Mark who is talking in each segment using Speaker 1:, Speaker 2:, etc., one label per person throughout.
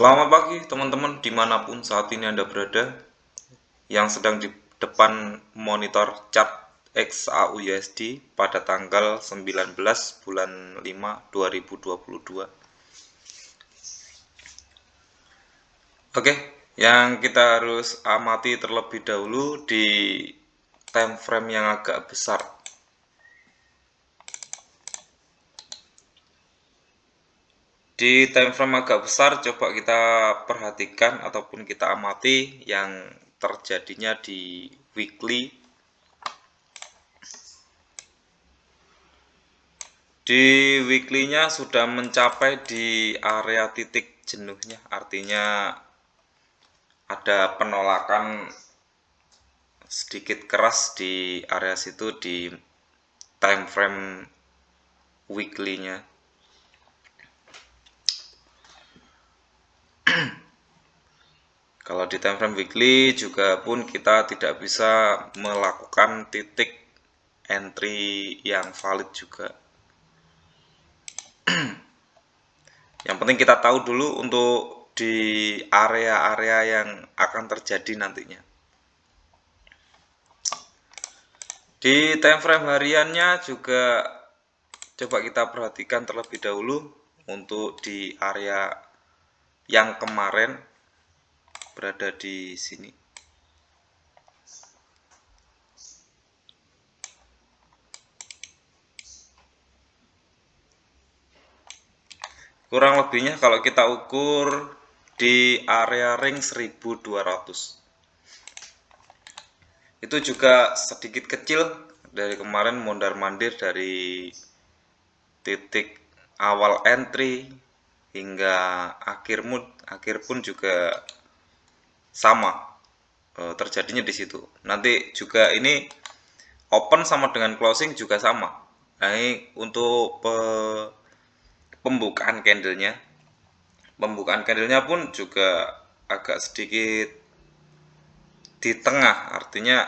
Speaker 1: Selamat pagi teman-teman dimanapun saat ini Anda berada yang sedang di depan monitor chart XAUUSD pada tanggal 19 bulan 5 2022. Oke, yang kita harus amati terlebih dahulu di time frame yang agak besar. Di time frame agak besar, coba kita perhatikan ataupun kita amati yang terjadinya di weekly. Di weekly-nya sudah mencapai di area titik jenuhnya, artinya ada penolakan sedikit keras di area situ di time frame weekly-nya. Kalau di time frame weekly juga pun kita tidak bisa melakukan titik entry yang valid juga. Yang penting kita tahu dulu untuk di area-area yang akan terjadi nantinya. Di time frame hariannya juga coba kita perhatikan terlebih dahulu untuk di area yang kemarin berada di sini. Kurang lebihnya kalau kita ukur di area ring 1200. Itu juga sedikit kecil dari kemarin mondar-mandir dari titik awal entry hingga akhir pun juga sama terjadinya di situ. Nanti juga ini open sama dengan closing juga sama. Nah, ini untuk pembukaan candlenya. Pembukaan candlenya pun juga agak sedikit di tengah, artinya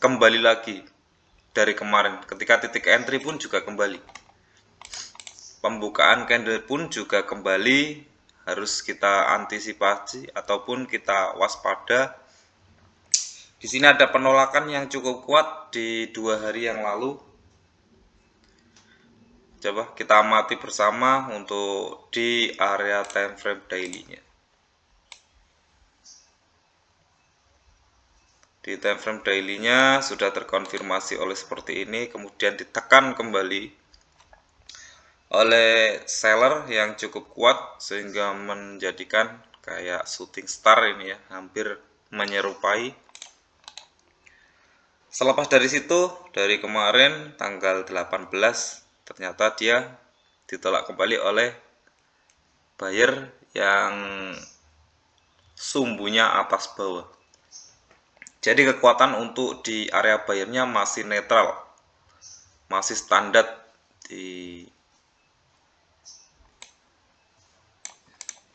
Speaker 1: kembali lagi dari kemarin. Ketika titik entry pun juga kembali. Pembukaan candle pun juga kembali, harus kita antisipasi ataupun kita waspada. Di sini ada penolakan yang cukup kuat di 2 hari yang lalu. Coba kita amati bersama untuk di area time frame daily-nya. Di time frame daily-nya sudah terkonfirmasi oleh seperti ini, kemudian ditekan kembali oleh seller yang cukup kuat sehingga menjadikan kayak shooting star ini ya, hampir menyerupai. Selepas dari situ, dari kemarin tanggal 18 ternyata dia ditolak kembali oleh buyer yang sumbunya atas bawah. Jadi kekuatan untuk di area buyernya masih netral, masih standar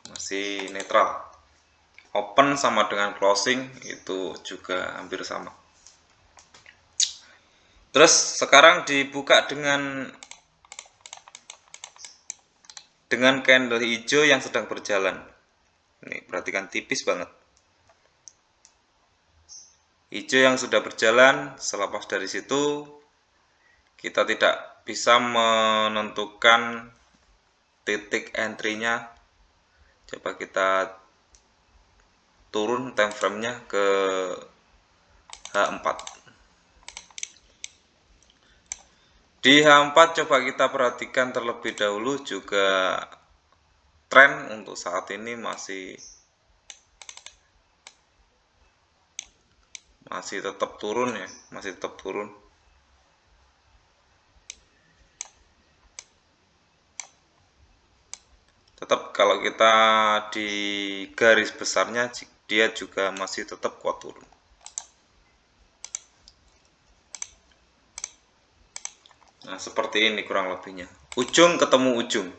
Speaker 1: masih netral. Open sama dengan closing itu juga hampir sama. Terus sekarang dibuka dengan candle hijau yang sedang berjalan. Ini perhatikan tipis banget. Hijau yang sudah berjalan, selepas dari situ kita tidak bisa menentukan titik entry-nya. Coba kita turun time frame-nya ke H4. Di H4 coba kita perhatikan terlebih dahulu juga tren untuk saat ini masih tetap turun ya, masih tetap turun. Tetap kalau kita di garis besarnya dia juga masih tetap kuat turun. Nah, seperti ini kurang lebihnya. Ujung ketemu ujung.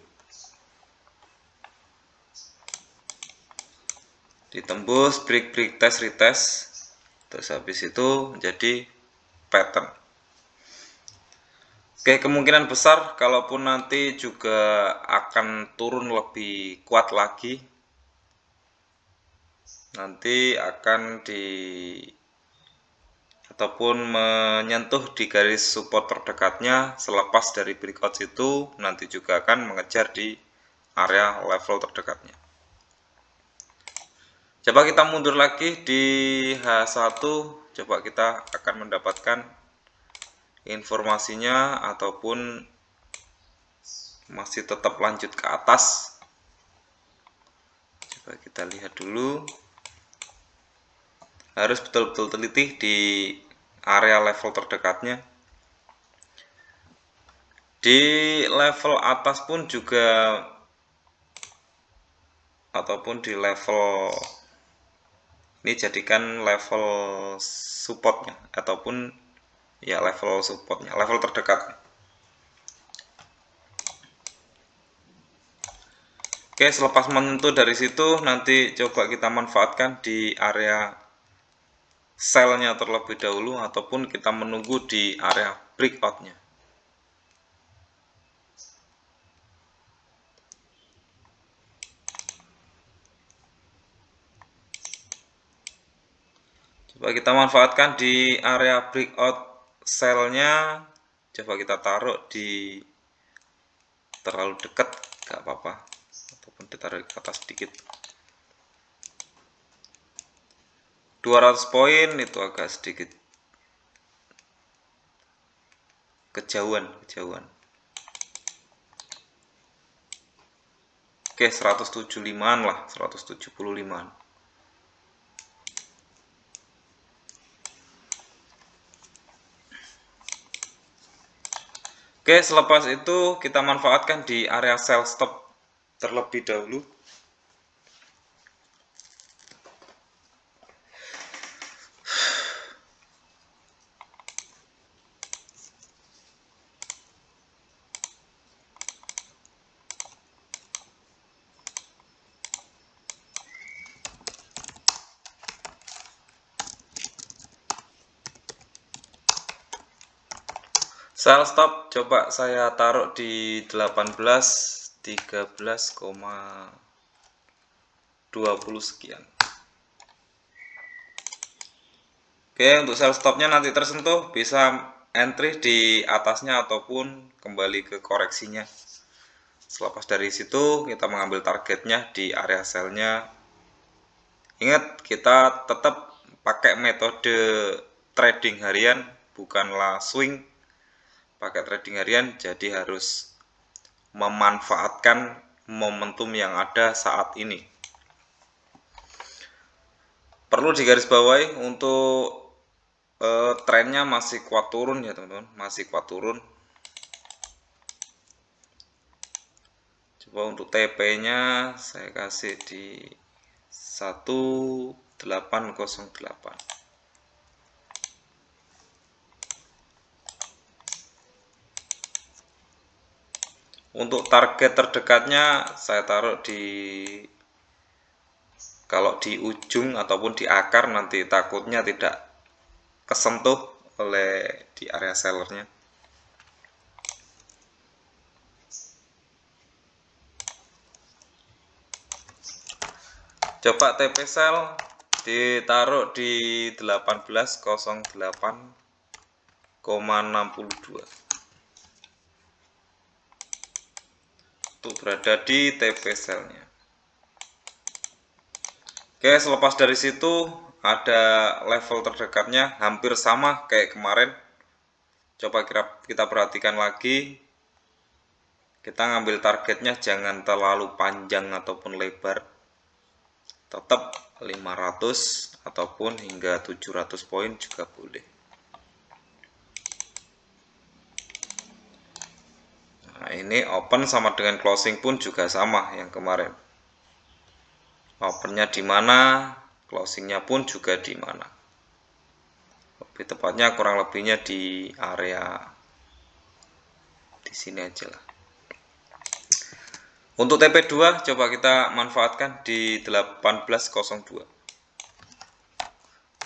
Speaker 1: Ditembus, break test retest. Terus habis itu jadi pattern. Oke, kemungkinan besar kalaupun nanti juga akan turun lebih kuat lagi nanti akan ataupun menyentuh di garis support terdekatnya. Selepas dari breakout itu nanti juga akan mengejar di area level terdekatnya. Coba kita mundur lagi di H1, coba kita akan mendapatkan informasinya ataupun masih tetap lanjut ke atas. Coba kita lihat dulu. Harus betul-betul teliti di area level terdekatnya. Di level atas pun juga, ataupun di level ini jadikan level supportnya, ataupun ya level supportnya, level terdekat. Oke, selepas menyentuh dari situ, nanti coba kita manfaatkan di area sell-nya terlebih dahulu, ataupun kita menunggu di area breakout-nya. Coba kita manfaatkan di area breakout sell-nya, coba kita taruh di terlalu dekat, gak apa-apa, ataupun ditaruh ke atas sedikit. 200 poin itu agak sedikit kejauhan. Oke, 175-an lah, 175-an. Oke, selepas itu kita manfaatkan di area sell stop terlebih dahulu. Sell stop coba saya taruh di 18, 13,20 sekian. Oke, untuk sell stopnya nanti tersentuh bisa entry di atasnya ataupun kembali ke koreksinya. Selepas dari situ kita mengambil targetnya di area sell-nya. Ingat, kita tetap pakai metode trading harian, bukanlah swing. Pakai trading harian, jadi harus memanfaatkan momentum yang ada saat ini. Perlu digarisbawahi untuk trennya masih kuat turun ya teman-teman, masih kuat turun. Coba untuk TP-nya saya kasih di 1808. Untuk target terdekatnya saya taruh di, kalau di ujung ataupun di akar nanti takutnya tidak kesentuh oleh di area sellernya. Coba TP sell ditaruh di 1808,62 untuk berada di TP sell-nya. Oke, selepas dari situ ada level terdekatnya hampir sama kayak kemarin. Coba kita perhatikan lagi. Kita ngambil targetnya jangan terlalu panjang ataupun lebar. Tetap 500 ataupun hingga 700 poin juga boleh. Nah, ini open sama dengan closing pun juga sama yang kemarin. Opennya di mana, closingnya pun juga di mana. Lebih tepatnya kurang lebihnya di area di sini aja lah. Untuk TP2 coba kita manfaatkan di 1802.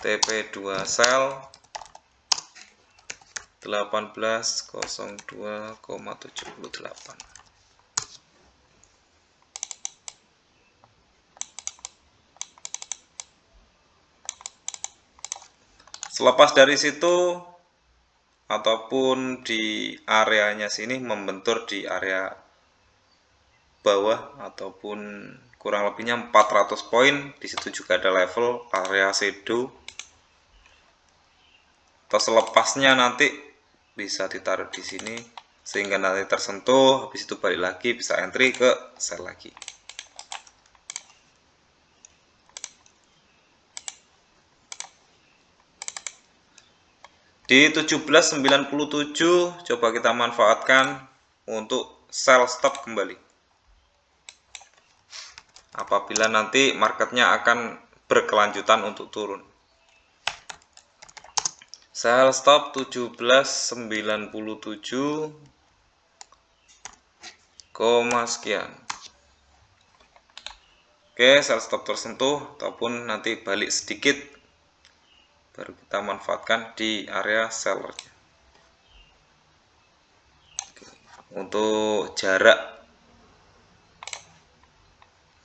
Speaker 1: TP2 sell 1802,78. Selepas dari situ ataupun di areanya sini membentur di area bawah ataupun kurang lebihnya 400 poin. Di situ juga ada level area shadow. Atau selepasnya nanti bisa ditaruh di sini sehingga nanti tersentuh, habis itu balik lagi bisa entry ke sell lagi. Di 1797 coba kita manfaatkan untuk sell stop kembali. Apabila nanti marketnya akan berkelanjutan untuk turun. Sell stop 1797, sekian. Oke, sell stop tersentuh ataupun nanti balik sedikit baru kita manfaatkan di area seller. Untuk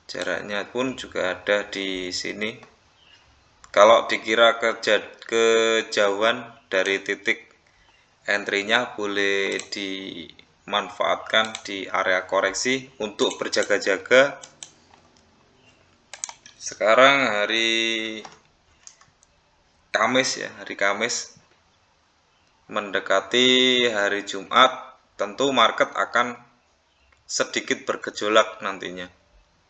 Speaker 1: jaraknya pun juga ada di sini. Kalau dikira kejauhan dari titik entry-nya boleh dimanfaatkan di area koreksi untuk berjaga-jaga. Sekarang hari Kamis ya, hari Kamis mendekati hari Jumat, tentu market akan sedikit bergejolak nantinya.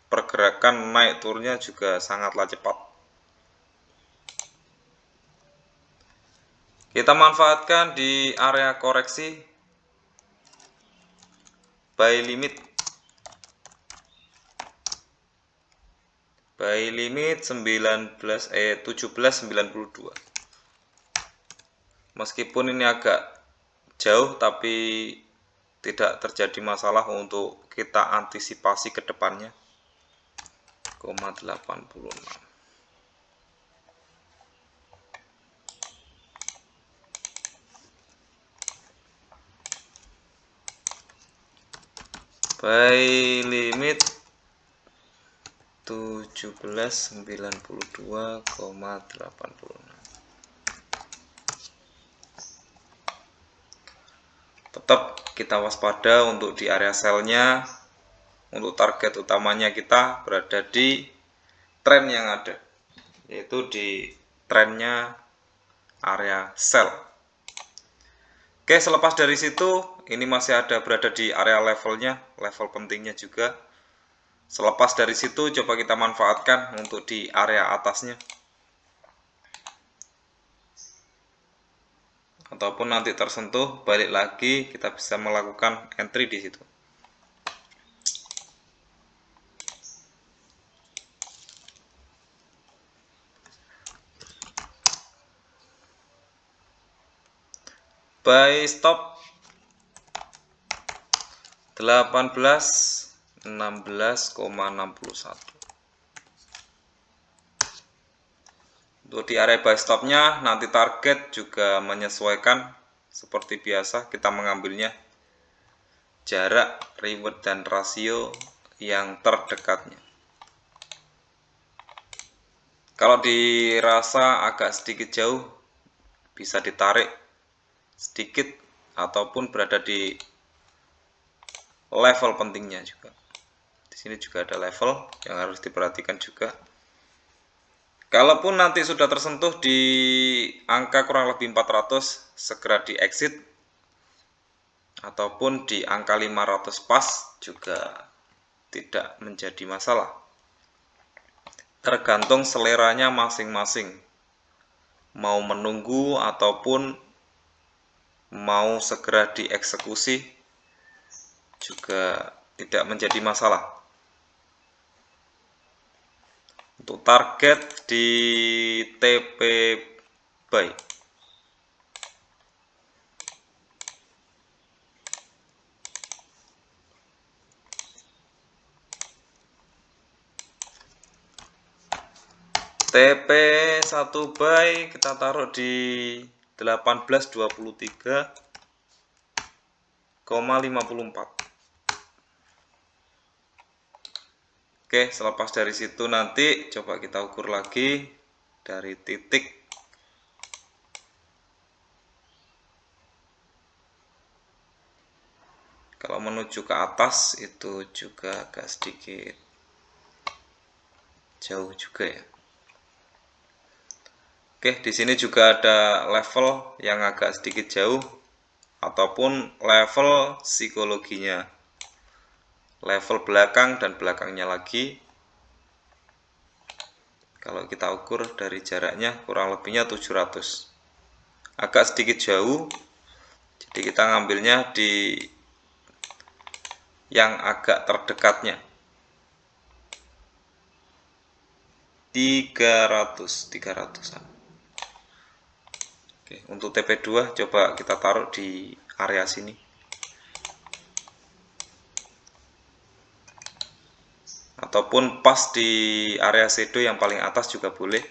Speaker 1: Pergerakan naik turunnya juga sangatlah cepat. Kita manfaatkan di area koreksi buy limit 1792. Meskipun ini agak jauh tapi tidak terjadi masalah untuk kita antisipasi ke depannya. 86. Buy limit 1792,86. Tetap kita waspada untuk di area sell-nya. Untuk target utamanya kita berada di tren yang ada, yaitu di trennya area sell. Oke, selepas dari situ ini masih ada berada di area levelnya, level pentingnya juga. Selepas dari situ coba kita manfaatkan untuk di area atasnya. Ataupun nanti tersentuh, balik lagi kita bisa melakukan entry di situ. Buy stop 1816,61. Untuk di area buy stopnya nanti target juga menyesuaikan seperti biasa, kita mengambilnya jarak, reward, dan rasio yang terdekatnya. Kalau dirasa agak sedikit jauh bisa ditarik sedikit ataupun berada di level pentingnya juga. Di sini juga ada level yang harus diperhatikan juga. Kalaupun nanti sudah tersentuh di angka kurang lebih 400, segera di exit, ataupun di angka 500 pas juga tidak menjadi masalah. Tergantung seleranya masing-masing, mau menunggu ataupun mau segera dieksekusi juga tidak menjadi masalah. Untuk target di TP buy TP1 buy kita taruh di 1823,54. Oke, selepas dari situ nanti coba kita ukur lagi dari titik Kalau menuju ke atas itu juga agak sedikit jauh juga ya. Oke, di sini juga ada level yang agak sedikit jauh ataupun level psikologinya. Level belakang dan belakangnya lagi. Kalau kita ukur dari jaraknya kurang lebihnya 700. Agak sedikit jauh. Jadi kita ngambilnya di yang agak terdekatnya. 300-an. Oke, untuk TP2 coba kita taruh di area sini. Ataupun pas di area shadow yang paling atas juga boleh.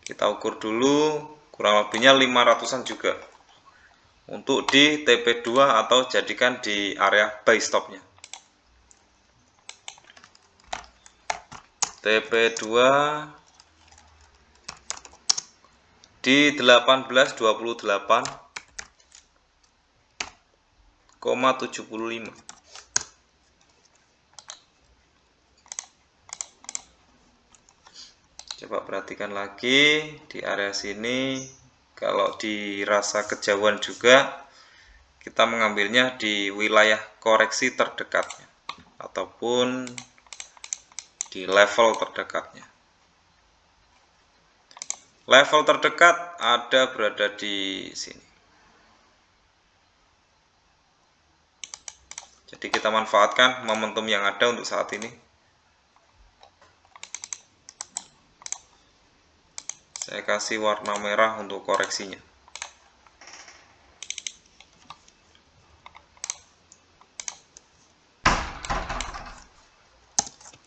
Speaker 1: Kita ukur dulu, kurang lebihnya 500-an juga. Untuk di TP2 atau jadikan di area buy stopnya. TP2 di 1828,75. Coba perhatikan lagi di area sini. Kalau dirasa kejauhan juga, kita mengambilnya di wilayah koreksi terdekatnya ataupun di level terdekatnya. Level terdekat ada berada di sini. Jadi kita manfaatkan momentum yang ada untuk saat ini. Saya kasih warna merah untuk koreksinya.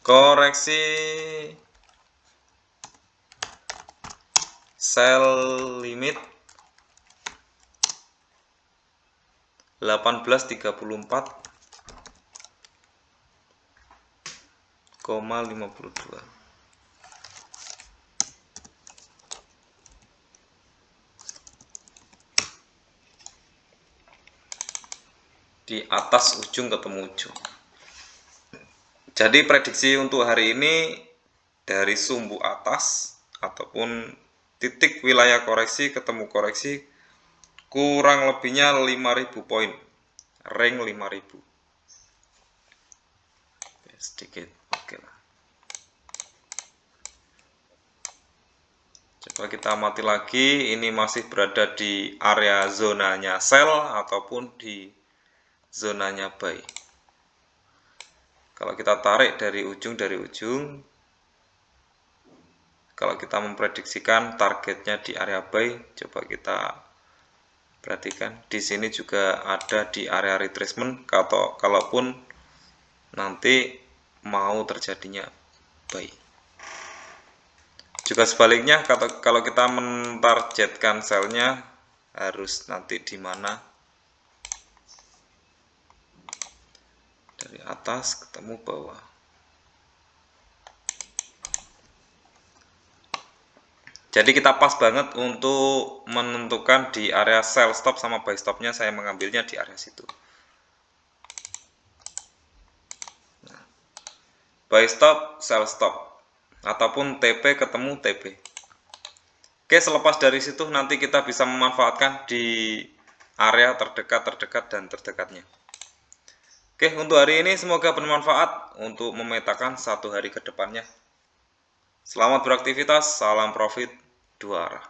Speaker 1: Koreksi sell limit 1834,52. Di atas ujung ketemu ujung. Jadi prediksi untuk hari ini dari sumbu atas ataupun titik wilayah koreksi ketemu koreksi kurang lebihnya 5.000 poin, rank 5.000. Sedikit oke lah. Coba kita amati lagi, ini masih berada di area zonanya sell ataupun di zonanya buy. Kalau kita tarik dari ujung, kalau kita memprediksikan targetnya di area buy, coba kita perhatikan. Di sini juga ada di area retracement, kalaupun nanti mau terjadinya buy. Juga sebaliknya, kalau kita mentargetkan sellnya harus nanti di mana? Dari atas ketemu bawah. Jadi kita pas banget untuk menentukan di area sell stop sama buy stopnya, saya mengambilnya di area situ. Nah, buy stop, sell stop, ataupun TP ketemu TP. Oke, selepas dari situ nanti kita bisa memanfaatkan di area terdekat dan terdekatnya. Oke, untuk hari ini semoga bermanfaat untuk memetakan satu hari ke depannya. Selamat beraktivitas, salam profit 2 arah.